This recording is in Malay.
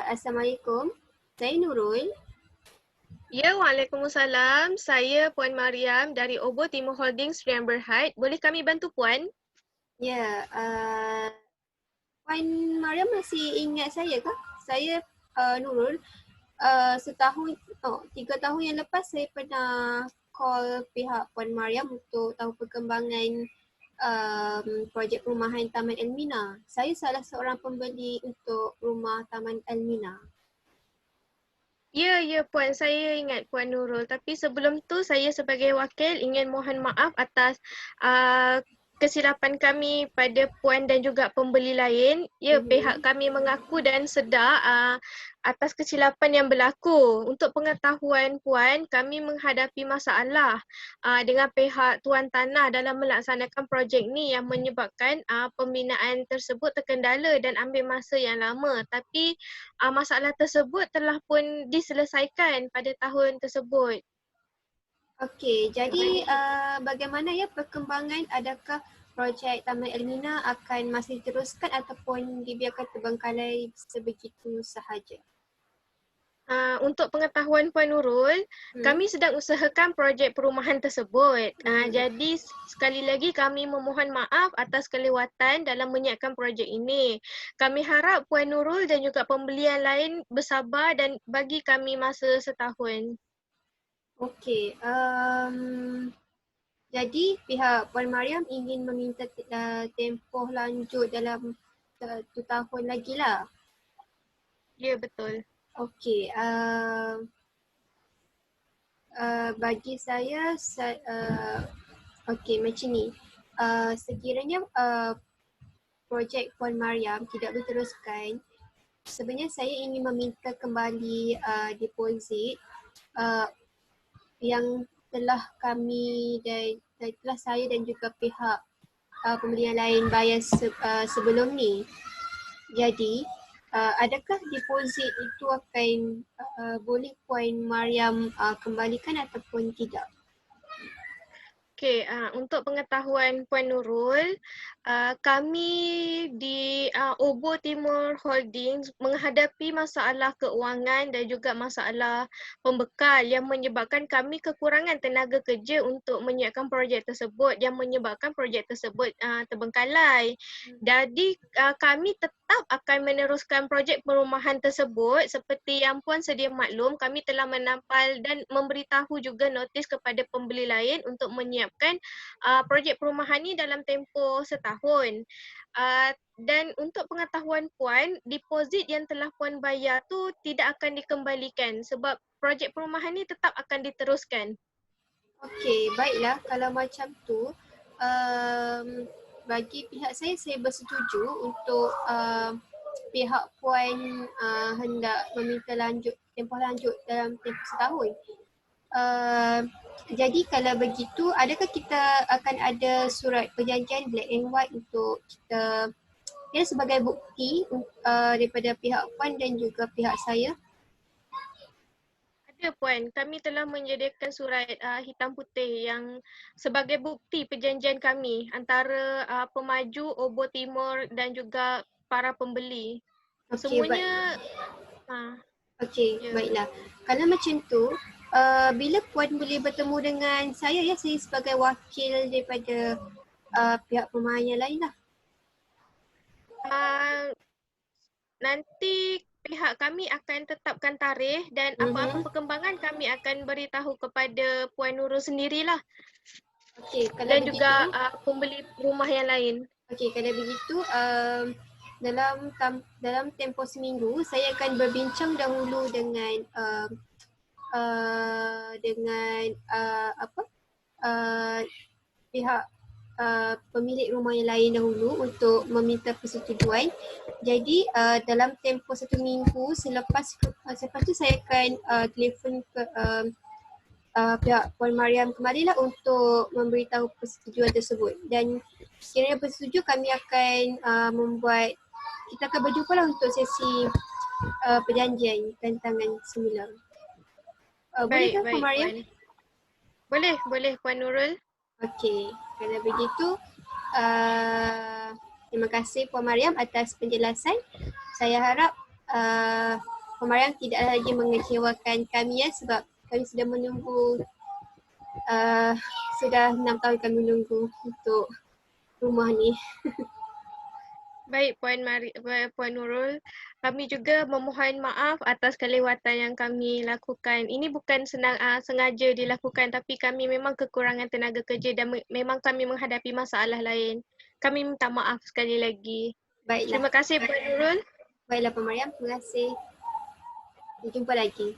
Assalamualaikum. Saya Nurul. Ya, Waalaikumsalam. Saya Puan Mariam dari Obo Timur Holdings Rian Berhad. Boleh kami bantu Puan? Ya, Puan Mariam masih ingat saya ke? Saya Nurul. 3 tahun yang lepas saya pernah call pihak Puan Mariam untuk tahu perkembangan projek perumahan Taman Elmina. Saya salah seorang pembeli untuk rumah Taman Elmina. Ya, Puan. Saya ingat Puan Nurul. Tapi sebelum tu, saya sebagai wakil ingin mohon maaf atas kesilapan kami pada Puan dan juga pembeli lain. Ya, pihak kami mengaku dan sedar atas kesilapan yang berlaku. Untuk pengetahuan Puan, kami menghadapi masalah dengan pihak tuan tanah dalam melaksanakan projek ni yang menyebabkan pembinaan tersebut terkendala dan ambil masa yang lama. Tapi masalah tersebut telah pun diselesaikan pada tahun tersebut. Okey, jadi bagaimana ya perkembangan, adakah projek Taman Elmina akan masih diteruskan ataupun dibiarkan terbengkalai sebegitu sahaja? Untuk pengetahuan Puan Nurul, kami sedang usahakan projek perumahan tersebut. Jadi sekali lagi kami memohon maaf atas kelewatan dalam menyiapkan projek ini. Kami harap Puan Nurul dan juga pembeli yang lain bersabar dan bagi kami masa setahun. Okey, jadi pihak Puan Mariam ingin meminta tempoh lanjut dalam 1 tahun lagi lah. Ya, betul. Okey, bagi saya, okey macam ni. Sekiranya projek Puan Mariam tidak diteruskan, sebenarnya saya ingin meminta kembali deposit yang telah kami dan telah saya dan juga pihak pembeli yang lain bayar sebelum ni. Jadi, adakah deposit itu akan boleh Puan Mariam kembalikan ataupun tidak? Okey, untuk pengetahuan Puan Nurul, kami di Obo Timur Holdings menghadapi masalah keuangan dan juga masalah pembekal yang menyebabkan kami kekurangan tenaga kerja untuk menyiapkan projek tersebut yang menyebabkan projek tersebut terbengkalai. Jadi kami tetap akan meneruskan projek perumahan tersebut seperti yang Puan sedia maklum, kami telah menampal dan memberitahu juga notis kepada pembeli lain untuk menyiapkan projek perumahan ni dalam tempoh setahun. Dan untuk pengetahuan Puan, deposit yang telah Puan bayar tu tidak akan dikembalikan sebab projek perumahan ni tetap akan diteruskan. Okey, baiklah kalau macam tu, bagi pihak saya bersetuju untuk pihak Puan hendak meminta tempoh lanjut dalam tempoh setahun. Jadi kalau begitu, adakah kita akan ada surat perjanjian black and white untuk kita sebagai bukti daripada pihak Puan dan juga pihak saya? Ada Puan, kami telah menyediakan surat hitam putih yang sebagai bukti perjanjian kami antara pemaju Obo Timur dan juga para pembeli. Okey, Semuanya baiklah. Kalau macam tu, bila Puan boleh bertemu dengan saya saya sebagai wakil daripada pihak perumahan yang lain lah. Nanti pihak kami akan tetapkan tarikh dan apa-apa perkembangan kami akan beritahu kepada Puan Nurul sendirilah. Okey, kalau dan begitu, juga pembeli rumah yang lain. Okey, kalau begitu dalam tempoh seminggu saya akan berbincang dahulu dengan pihak pemilik rumah yang lain dahulu untuk meminta persetujuan. Jadi dalam tempoh 1 minggu selepas tu saya akan telefon ke pihak Puan Mariam kembalilah untuk memberitahu persetujuan tersebut. Dan sekiranya bersetuju, kami akan kita akan berjumpa lah untuk sesi perjanjian tantangan semula. Boleh ke Puan Mariam? Boleh Puan Nurul. Okey, kalau begitu terima kasih Puan Mariam atas penjelasan. Saya harap Puan Mariam tidak lagi mengecewakan kami ya, sebab kami sudah menunggu, sudah 6 tahun kami menunggu untuk rumah ni. Baik Puan Nurul, kami juga memohon maaf atas kelewatan yang kami lakukan. Ini bukan sengaja dilakukan, tapi kami memang kekurangan tenaga kerja dan memang kami menghadapi masalah lain. Kami minta maaf sekali lagi. Baiklah. Terima kasih Puan Nurul. Baiklah Puan Mariam, terima kasih. Jumpa lagi.